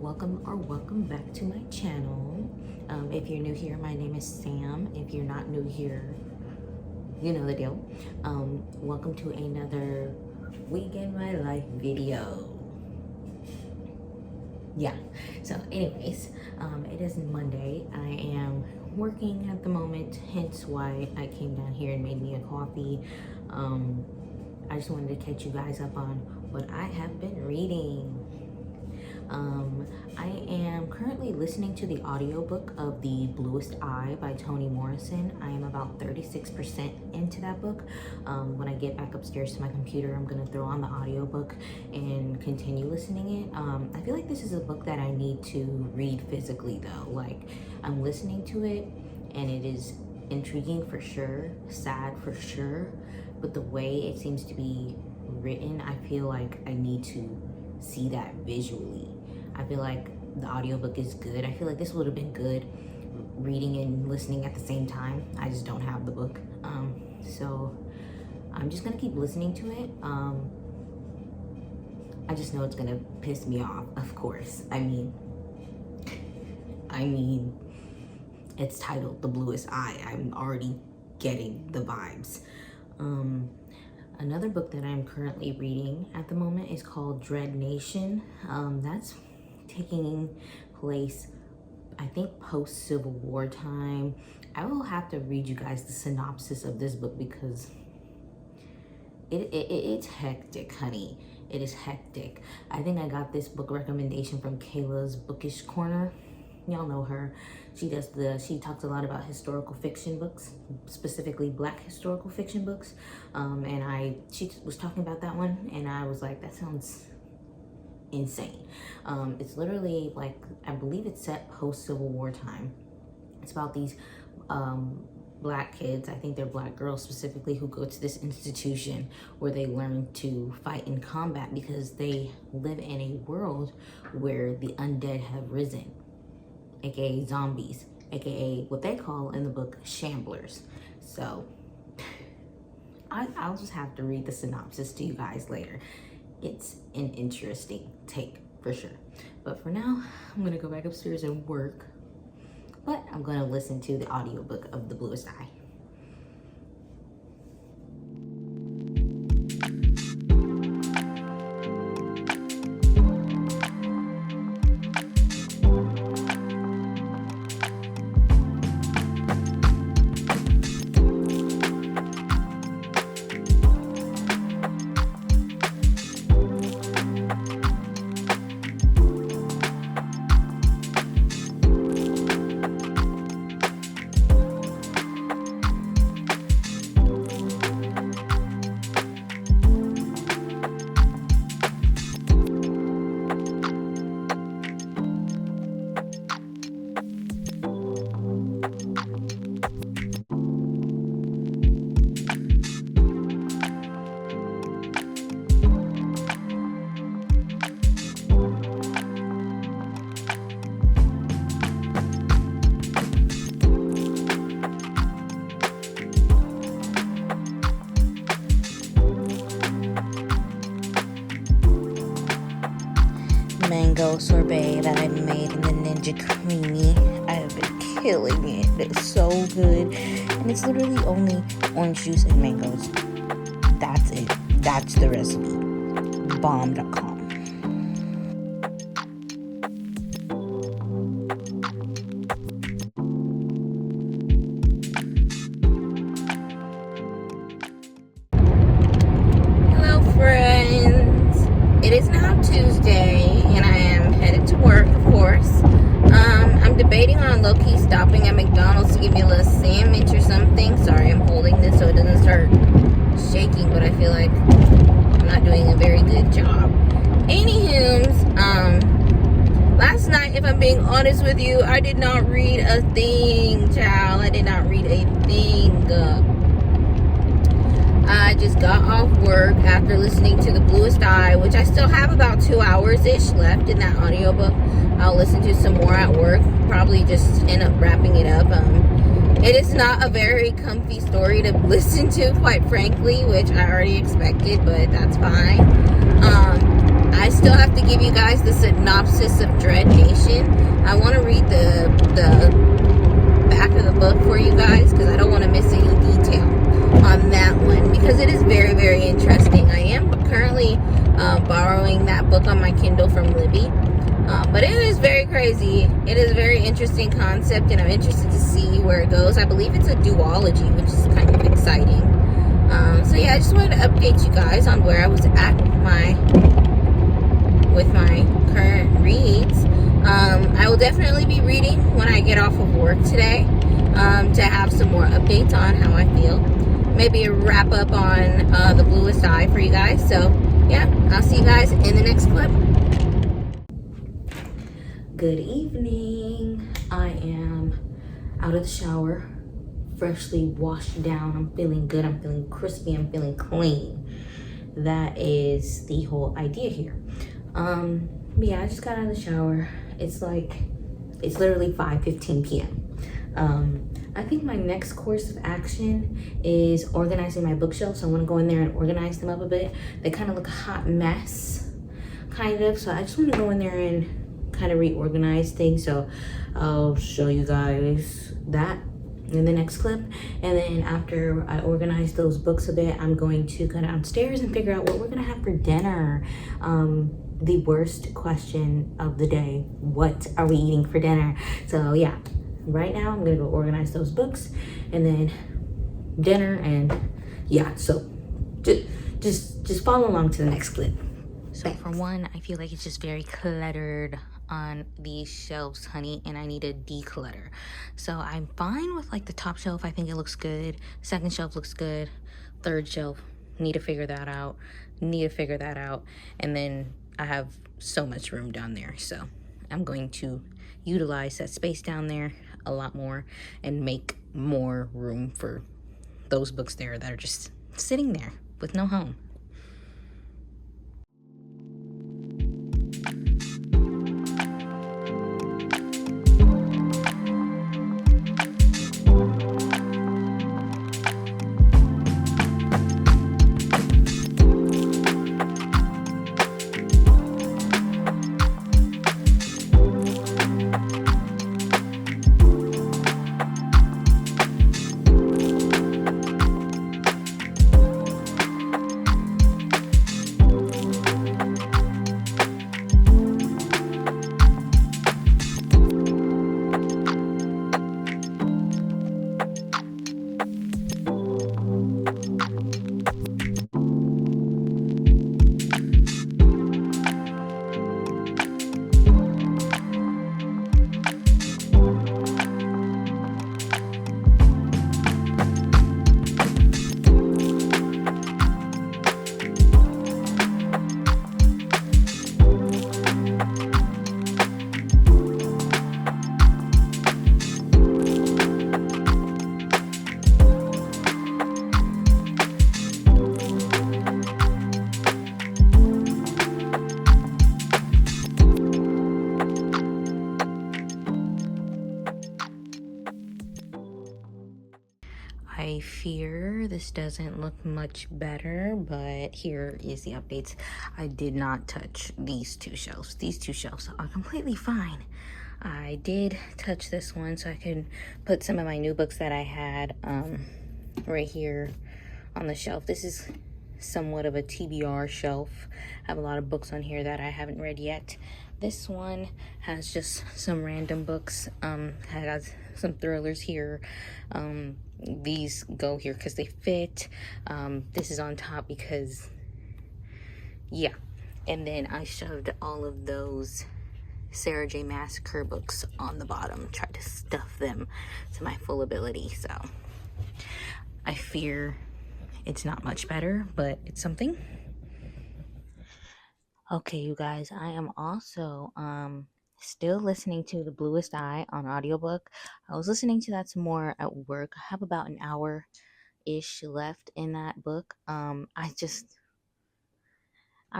welcome back to my channel. If you're new here, my name is Sam. If you're not new here, you know the deal. Welcome to another week in my life video. Yeah, so anyways, it is Monday. I am working at the moment, hence why I came down here and made me a coffee. I just wanted to catch you guys up on what I have been reading. I am currently listening to the audiobook of The Bluest Eye by Toni Morrison. I am about 36% into that book. When I get back upstairs to my computer, I'm gonna throw on the audiobook and continue listening it. I feel like this is a book that I need to read physically though. Like, I'm listening to it and it is intriguing for sure, sad for sure, but the way it seems to be written, I feel like I need to see that visually. I feel like the audiobook is good. I feel like this would have been good reading and listening at the same time. I just don't have the book. So I'm just gonna keep listening to it. I just know it's gonna piss me off, of course. I mean, it's titled The Bluest Eye. I'm already getting the vibes. Another book that I'm currently reading at the moment is called Dread Nation. That's taking place, I think, post-Civil War time. I will have to read you guys the synopsis of this book because it's hectic, honey. It is hectic. I think I got this book recommendation from Kayla's Bookish Corner. Y'all know her. She talks a lot about historical fiction books, specifically Black historical fiction books. She was talking about that one and I was like, that sounds insane. It's literally like, I believe it's set post Civil War time. It's about these Black kids, I think they're Black girls specifically, who go to this institution where they learn to fight in combat because they live in a world where the undead have risen, aka zombies, aka what they call in the book shamblers. So I'll just have to read the synopsis to you guys later. It's an interesting take for sure. But for now, I'm gonna go back upstairs and work. But I'm gonna listen to the audiobook of The Bluest Eye. Mango sorbet that I made in the Ninja Creamy. I have been killing it. It's so good. And it's literally only orange juice and mangoes. That's it. That's the recipe. Bomb.com. Hello, friends. It is now Tuesday. Of course. I'm debating on low-key stopping at McDonald's to give me a little sandwich or something. Sorry, I'm holding this so it doesn't start shaking, but I feel like I'm not doing a very good job. Anywho's, last night, if I'm being honest with you, I did not read a thing, child. I did not read a thing. I just got off work after listening to The Bluest Eye, which I still have about 2 hours-ish left in that audiobook. I'll listen to some more at work, probably just end up wrapping it up. It is not a very comfy story to listen to, quite frankly, which I already expected, but that's fine. I still have to give you guys the synopsis of Dread Nation. I want to read the back of the book for you guys because I don't want to miss any detail on that one because it is very, very interesting. I am currently borrowing that book on my Kindle from Libby. But it is very crazy. It is a very interesting concept, and I'm interested to see where it goes. I believe it's a duology, which is kind of exciting. So yeah, I just wanted to update you guys on where I was at with my current reads. I will definitely be reading when I get off of work today to have some more updates on how I feel. Maybe a wrap up on the Bluest Eye for you guys. So yeah, I'll see you guys in the next clip. Good evening. I am out of the shower, freshly washed down. I'm feeling good. I'm feeling crispy. I'm feeling clean. That is the whole idea here. But yeah, I just got out of the shower. It's literally 5:15 p.m. I think my next course of action is organizing my bookshelves. So I want to go in there and organize them up a bit. They kind of look a hot mess, kind of. So I just want to go in there and kind of reorganize things. So I'll show you guys that in the next clip. And then after I organize those books a bit, I'm going to go downstairs and figure out what we're gonna have for dinner. The worst question of the day: what are we eating for dinner? So yeah, right now I'm gonna go organize those books and then dinner. And yeah, so just follow along to the next clip. So for one, I feel like it's just very cluttered on these shelves, honey, and I need to declutter. So I'm fine with like the top shelf. I think it looks good. Second shelf looks good. Third shelf, need to figure that out. And then I have so much room down there. So I'm going to utilize that space down there a lot more and make more room for those books there that are just sitting there with no home. I fear this doesn't look much better, but here is the updates. I did not touch these two shelves. These two shelves are completely fine. I did touch this one so I could put some of my new books that I had right here on the shelf. This is somewhat of a TBR shelf. I have a lot of books on here that I haven't read yet. This one has just some random books. I got some thrillers here. These go here because they fit. This is on top because, yeah. And then I shoved all of those Sarah J. Massacre books on the bottom. Tried to stuff them to my full ability. So I fear it's not much better, but it's something. Okay, you guys, I am also still listening to The Bluest Eye on audiobook. I was listening to that some more at work. I have about an hour-ish left in that book. I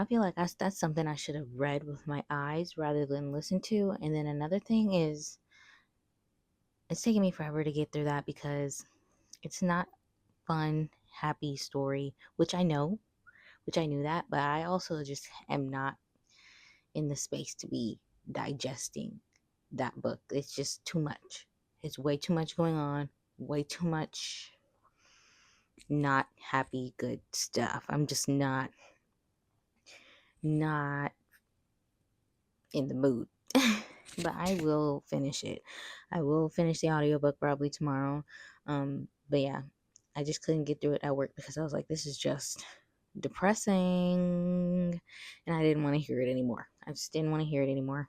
feel like that's something I should have read with my eyes rather than listen to. And then another thing is, it's taking me forever to get through that because it's not fun, happy story, which I knew that, but I also just am not in the space to be digesting that book. It's just too much. It's way too much going on, way too much not happy good stuff. I'm just not in the mood. But I will finish it. I will finish the audiobook probably tomorrow. But yeah, I just couldn't get through it at work because I was like, this is just depressing, and I didn't want to hear it anymore. I just didn't want to hear it anymore.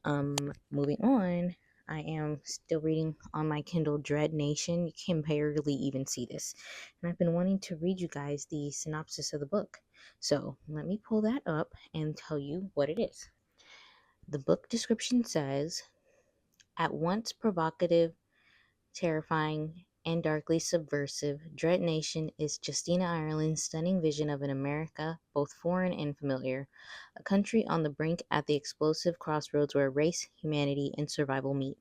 Moving on, I am still reading on my Kindle Dread Nation. You can barely even see this, and I've been wanting to read you guys the synopsis of the book. So let me pull that up and tell you what it is. The book description says, at once provocative, terrifying, and darkly subversive, Dread Nation is Justina Ireland's stunning vision of an America both foreign and familiar, a country on the brink at the explosive crossroads where race, humanity, and survival meet.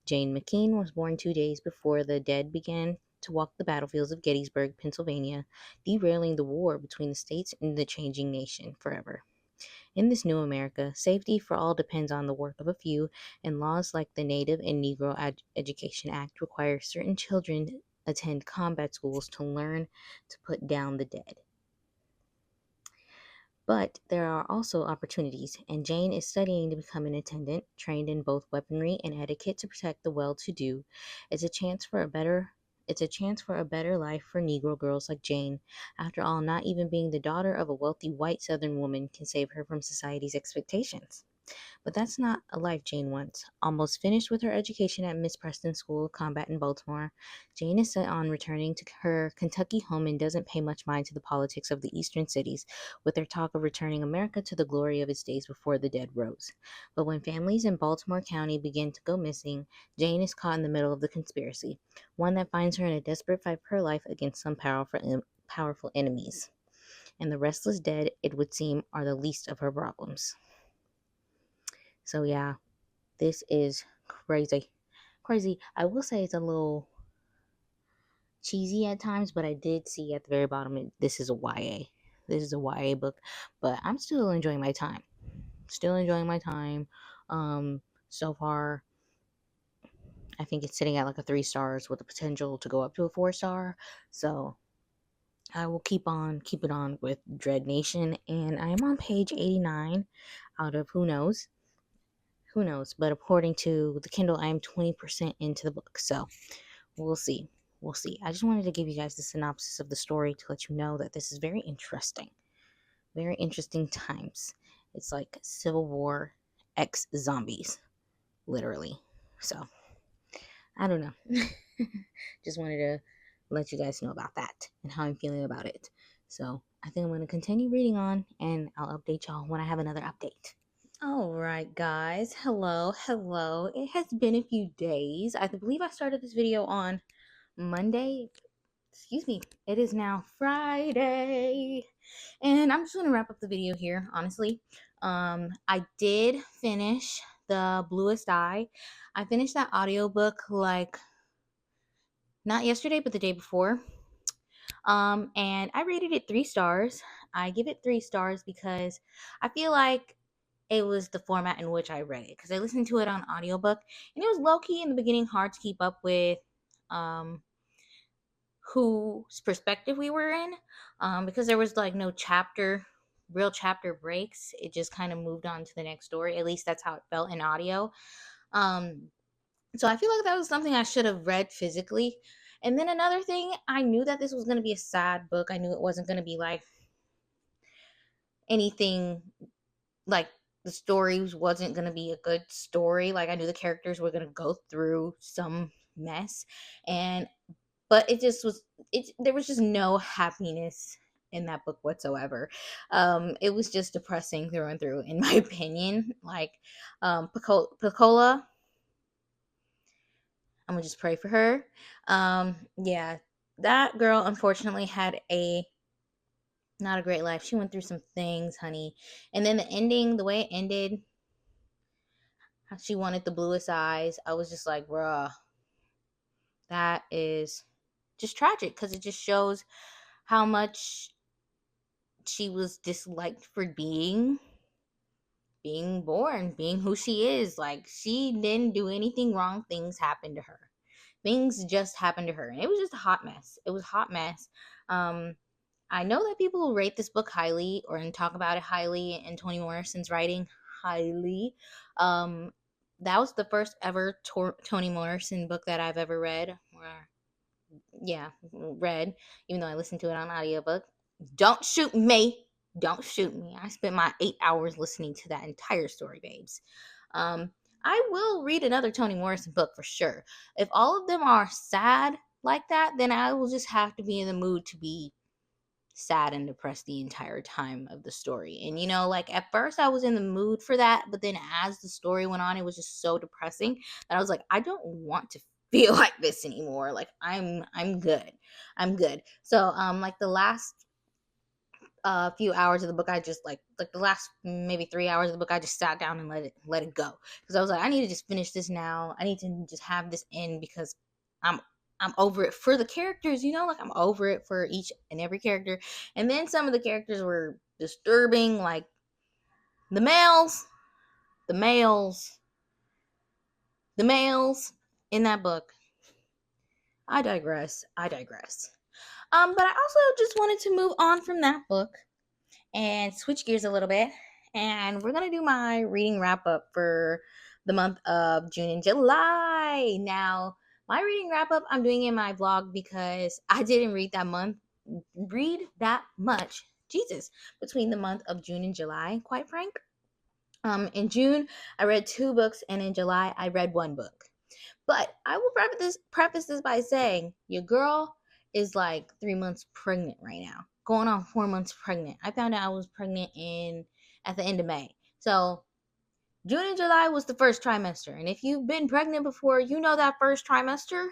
Jane McKean was born 2 days before the dead began to walk the battlefields of Gettysburg, Pennsylvania, derailing the war between the states and the changing nation forever. In this new America, safety for all depends on the work of a few, and laws like the Native and Negro Education Act require certain children attend combat schools to learn to put down the dead. But there are also opportunities, and Jane is studying to become an attendant, trained in both weaponry and etiquette to protect the well-to-do. It's a chance for a better life for Negro girls like Jane. After all, not even being the daughter of a wealthy white Southern woman can save her from society's expectations. But that's not a life Jane wants. Almost finished with her education at Miss Preston School of Combat in Baltimore, Jane is set on returning to her Kentucky home and doesn't pay much mind to the politics of the eastern cities, with their talk of returning America to the glory of its days before the dead rose. But when families in Baltimore County begin to go missing, Jane is caught in the middle of the conspiracy, one that finds her in a desperate fight for her life against some powerful enemies. And the restless dead, it would seem, are the least of her problems. So yeah, this is crazy. Crazy. I will say it's a little cheesy at times, but I did see at the very bottom this is a YA. This is a YA book, but I'm still enjoying my time. Still enjoying my time. So far, I think it's sitting at like a 3 stars with the potential to go up to a 4 star. So I will keep it on with Dread Nation, and I am on page 89 out of who knows, but according to the Kindle, I am 20% into the book, so we'll see. I just wanted to give you guys the synopsis of the story to let you know that this is very interesting times. It's like Civil War x zombies, literally. So I don't know. Just wanted to let you guys know about that and how I'm feeling about it. So I think I'm going to continue reading on, and I'll update y'all when I have another update. All right, guys. Hello. It has been a few days. I believe I started this video on Monday. Excuse me. It is now Friday. And I'm just going to wrap up the video here, honestly. I did finish the Bluest Eye. I finished that audiobook like not yesterday, but the day before. And I rated it 3 stars. I give it 3 stars because I feel like it was the format in which I read it, because I listened to it on audiobook, and it was low-key in the beginning hard to keep up with whose perspective we were in, because there was like no real chapter breaks. It just kind of moved on to the next story. At least that's how it felt in audio. So I feel like that was something I should have read physically. And then another thing, I knew that this was going to be a sad book. I knew it wasn't going to be like anything, like the stories wasn't going to be a good story. Like I knew the characters were going to go through some mess, but there was just no happiness in that book whatsoever. It was just depressing through and through, in my opinion. Like Picola, I'm gonna just pray for her. Yeah, that girl unfortunately had not a great life. She went through some things, honey. And then the way it ended, she wanted the bluest eyes. I was just like, bruh, that is just tragic, because it just shows how much she was disliked for being being born, being who she is. Like, she didn't do anything wrong. Things happened to her. Things just happened to her. And it was just a hot mess. It was a hot mess. I know that people who rate this book highly or and talk about it highly, and Toni Morrison's writing highly. That was the first ever Toni Morrison book that I've ever read. Read, even though I listened to it on audiobook. Don't shoot me. Don't shoot me. I spent my 8 hours listening to that entire story, babes. I will read another Toni Morrison book for sure. If all of them are sad like that, then I will just have to be in the mood to be sad and depressed the entire time of the story. And like at first I was in the mood for that, but then as the story went on, it was just so depressing that I was like, I don't want to feel like this anymore. Like I'm good. I'm good. So like the last few hours of the book, I just like the last maybe 3 hours of the book, I just sat down and let it go, because I was like, I need to just finish this now. I need to just have this end, because I'm over it for the characters, like I'm over it for each and every character. And then some of the characters were disturbing, like the males in that book. I digress. But I also just wanted to move on from that book and switch gears a little bit. And we're going to do my reading wrap up for the month of June and July. Now, my reading wrap up, I'm doing in my vlog because I didn't read that much, Jesus, between the month of June and July, quite frank. In June, I read 2 books, and in July, I read 1 book. But I will preface this by saying your girl is like 3 months pregnant right now, going on 4 months pregnant. I found out I was pregnant at the end of May. So June and July was the first trimester. And if you've been pregnant before, you know that first trimester,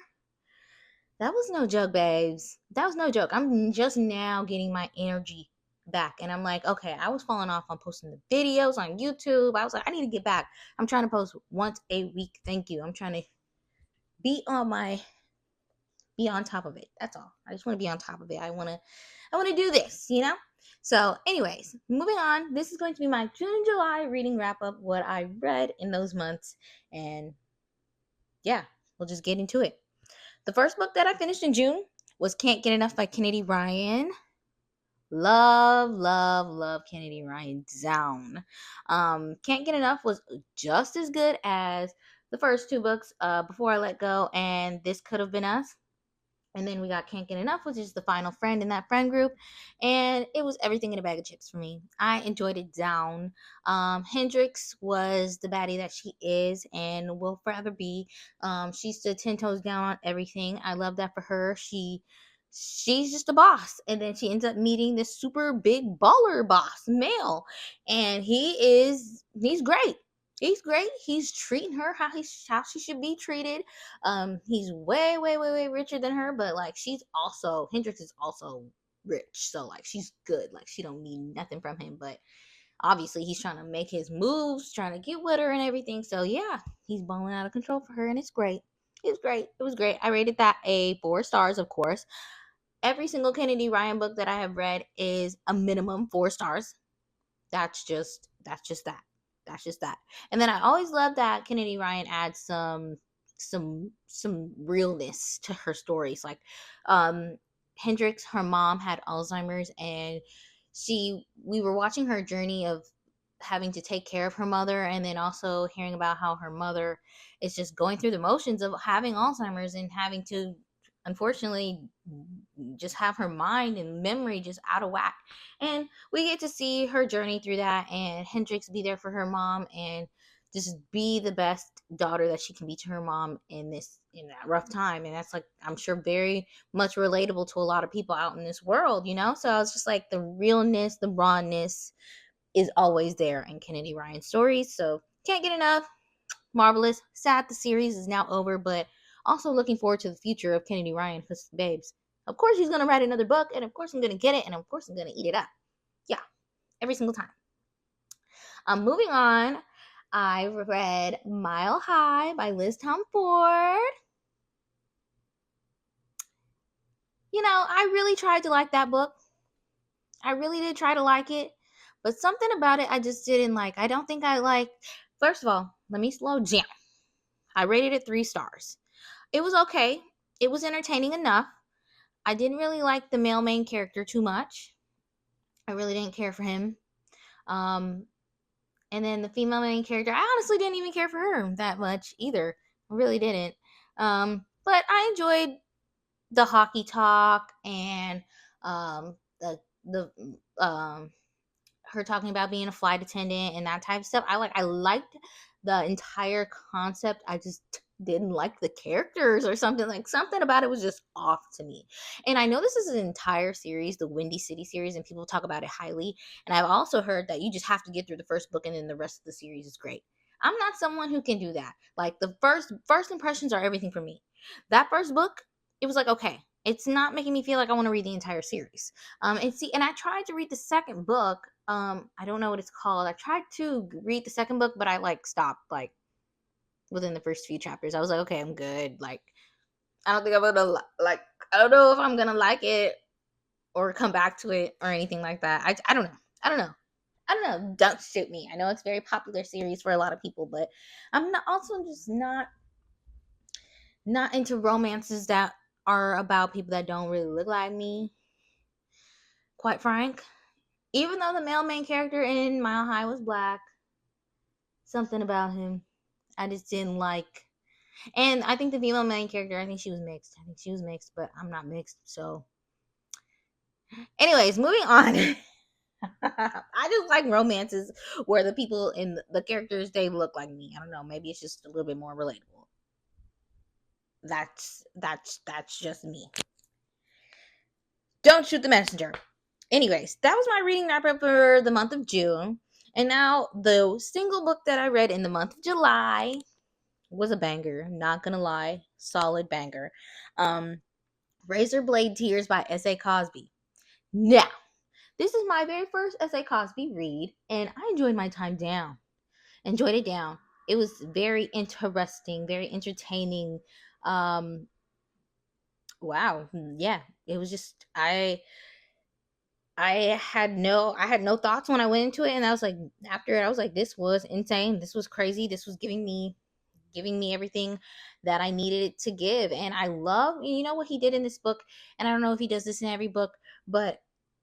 that was no joke, babes. That was no joke. I'm just now getting my energy back. And I'm like, okay, I was falling off on posting the videos on YouTube. I was like, I need to get back. I'm trying to post once a week. Thank you. I'm trying to be on top of it. That's all. I just want to be on top of it. I want to do this, So anyways, moving on. This is going to be my June and July reading wrap up, what I read in those months. And yeah, we'll just get into it. The first book that I finished in June was Can't Get Enough by Kennedy Ryan. Love Kennedy Ryan down. Can't Get Enough was just as good as the first 2 books, Before I Let Go and This Could Have Been Us. And then we got Can't Get Enough, which is the final friend in that friend group. And it was everything in a bag of chips for me. I enjoyed it down. Hendrix was the baddie that she is and will forever be. She stood 10 toes down on everything. I love that for her. She's just a boss. And then she ends up meeting this super big baller boss male. And he's great. He's great. He's treating her how she should be treated. He's way richer than her, but like Hendrix is also rich, so like she's good. Like she don't need nothing from him, but obviously he's trying to make his moves, trying to get with her and everything. So yeah, he's balling out of control for her, and it's great. It was great. I rated that a 4 stars, of course. Every single Kennedy Ryan book that I have read is a minimum 4 stars. That's just that. And then I always love that Kennedy Ryan adds some realness to her stories. Like Hendrix, her mom had Alzheimer's, and we were watching her journey of having to take care of her mother, and then also hearing about how her mother is just going through the motions of having Alzheimer's and having to unfortunately just have her mind and memory just out of whack. And we get to see her journey through that, and Hendrix be there for her mom and just be the best daughter that she can be to her mom in that rough time. And that's like, I'm sure, very much relatable to a lot of people out in this world, So I was just like, the realness, the rawness is always there in Kennedy Ryan stories. So can't get enough. Marvelous. Sad the series is now over, but also looking forward to the future of Kennedy Ryan, because babes, of course she's going to write another book, and of course I'm going to get it, and of course I'm going to eat it up. Yeah, every single time. Moving on, I read Mile High by Liz Tom Ford. I really tried to like that book. I really did try to like it, But something about it I just didn't like. I don't think I liked. First of all, let me slow down. I rated it 3 stars. It was okay. It was entertaining enough. I didn't really like the male main character too much. I really didn't care for him. Um, and then the female main character, I honestly didn't even care for her that much either. I really didn't. But I enjoyed the hockey talk and the her talking about being a flight attendant and that type of stuff. I liked the entire concept. I just didn't like the characters or something. Like something about it was just off to me. And I know this is an entire series, the Windy City series, and people talk about it highly. And I've also heard that you just have to get through the first book and then the rest of the series is great. I'm not someone who can do that. Like the first impressions are everything for me. That first book, it was like, okay, it's not making me feel like I want to read the entire series. And I tried to read the second book. I don't know what it's called. I tried to read the second book, but I like stopped like within the first few chapters. I was like, okay, I'm good. Like, I don't think I'm gonna like. I don't know if I'm gonna like it or come back to it or anything like that. I don't know. I don't know. I don't know. Don't shoot me. I know it's a very popular series for a lot of people, but I'm not also just not into romances that are about people that don't really look like me. Quite frank. Even though the male main character in Mile High was black, something about him I just didn't like. And I think the female main character, I think she was mixed. I think she was mixed, but I'm not mixed. So, anyways, moving on. I just like romances where the people in the characters they look like me. I don't know. Maybe it's just a little bit more relatable. That's just me. Don't shoot the messenger. Anyways, that was my reading wrap up for the month of June. And now the single book that I read in the month of July was a banger. Not gonna lie, solid banger. Razor Blade Tears by S.A. Cosby. Now, this is my very first S.A. Cosby read, and I enjoyed my time down. Enjoyed it down. It was very interesting, very entertaining. Um, wow, yeah, it was just I had no thoughts when I went into it, and I was like, after it, I was like, this was insane. This was crazy. This was giving me everything that I needed it to give. And I love, you know what he did in this book, and I don't know if he does this in every book, but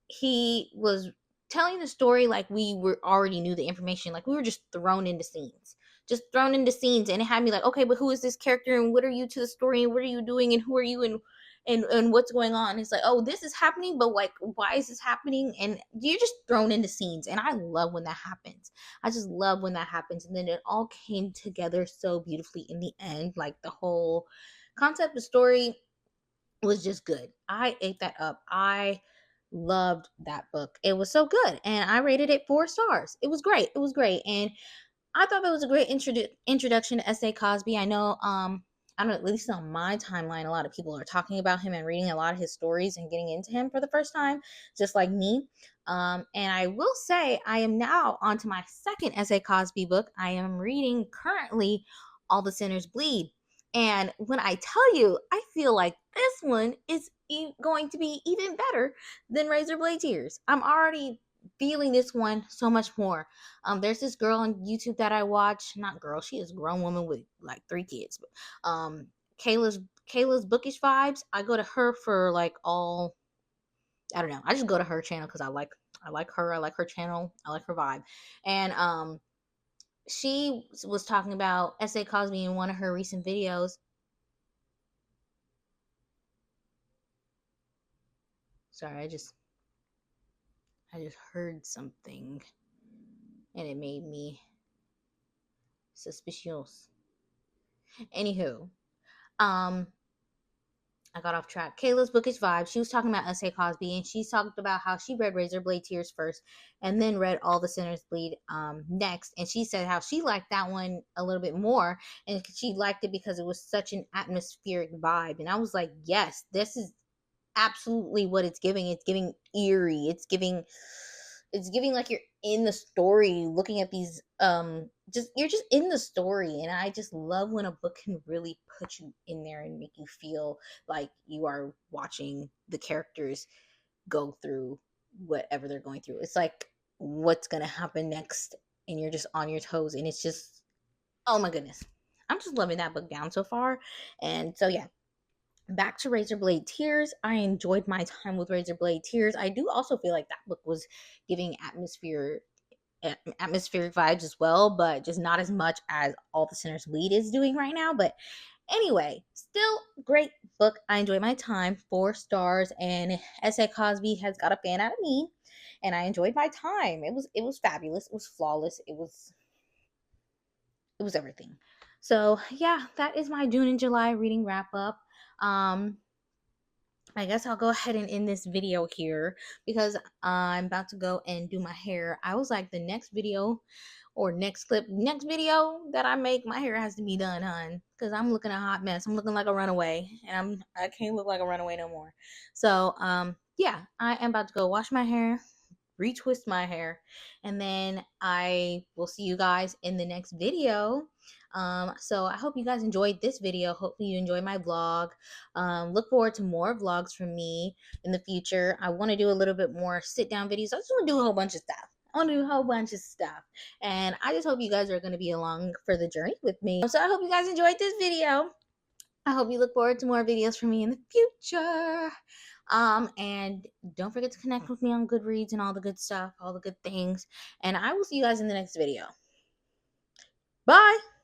he was telling the story like we were already knew the information, like we were just thrown into scenes, and it had me like, okay, but who is this character, and what are you to the story, and what are you doing, and who are you, and what's going on. It's like, oh, this is happening, but like, why is this happening? And you're just thrown into scenes, and I love when that happens. I just love when that happens. And then it all came together so beautifully in the end. Like the whole concept of story was just good. I ate that up. I loved that book. It was so good. And I rated it 4 stars. It was great. It was great. And I thought that was a great introduction to S.A. Cosby. I know, I don't know, at least on my timeline, a lot of people are talking about him and reading a lot of his stories and getting into him for the first time, just like me. And I will say, I am now on to my second S.A. Cosby book. I am reading currently All the Sinners Bleed. And when I tell you, I feel like this one is going to be even better than Razor Blade Tears. I'm already feeling this one so much more. There's this girl on YouTube that I watch. Not girl, she is a grown woman with like 3 kids. But Kayla's Bookish vibes. I go to her for like all. I don't know. I just go to her channel because I like her. I like her channel. I like her vibe. And she was talking about S.A. Cosby in one of her recent videos. Sorry, I just heard something and it made me suspicious. Anywho, um, I got off track. Kayla's Bookish Vibe. She was talking about S.A. Cosby, and she talked about how she read Razor Blade Tears first, and then read All the Sinners Bleed next. And she said how she liked that one a little bit more, and she liked it because it was such an atmospheric vibe. And I was like, yes, this is absolutely what it's giving. It's giving eerie. It's giving like you're in the story looking at these just you're just in the story. And I just love when a book can really put you in there and make you feel like you are watching the characters go through whatever they're going through. It's like what's gonna happen next, and you're just on your toes, and it's just, oh my goodness, I'm just loving that book down so far. And so yeah, back to Razorblade Tears. I enjoyed my time with Razorblade Tears. I do also feel like that book was giving atmospheric vibes as well, but just not as much as All the Sinners Bleed is doing right now. But anyway, still great book. I enjoyed my time. 4 stars, and S.A. Cosby has got a fan out of me, and I enjoyed my time. It was fabulous. It was flawless. It was everything. So yeah, that is my June and July reading wrap up. Um, I guess I'll go ahead and end this video here because I'm about to go and do my hair. I was like, the next video or next video that I make, my hair has to be done, hun, because I'm looking a hot mess. I'm looking like a runaway, and I can't look like a runaway no more. So yeah, I am about to go wash my hair, retwist my hair, and then I will see you guys in the next video. So I hope you guys enjoyed this video. Hopefully you enjoyed my vlog. Look forward to more vlogs from me in the future. I want to do a little bit more sit down videos. I just want to do a whole bunch of stuff. I want to do a whole bunch of stuff, and I just hope you guys are going to be along for the journey with me. So I hope you guys enjoyed this video. I hope you look forward to more videos from me in the future. And don't forget to connect with me on GoodReads and all the good stuff, all the good things. And I will see you guys in the next video. Bye.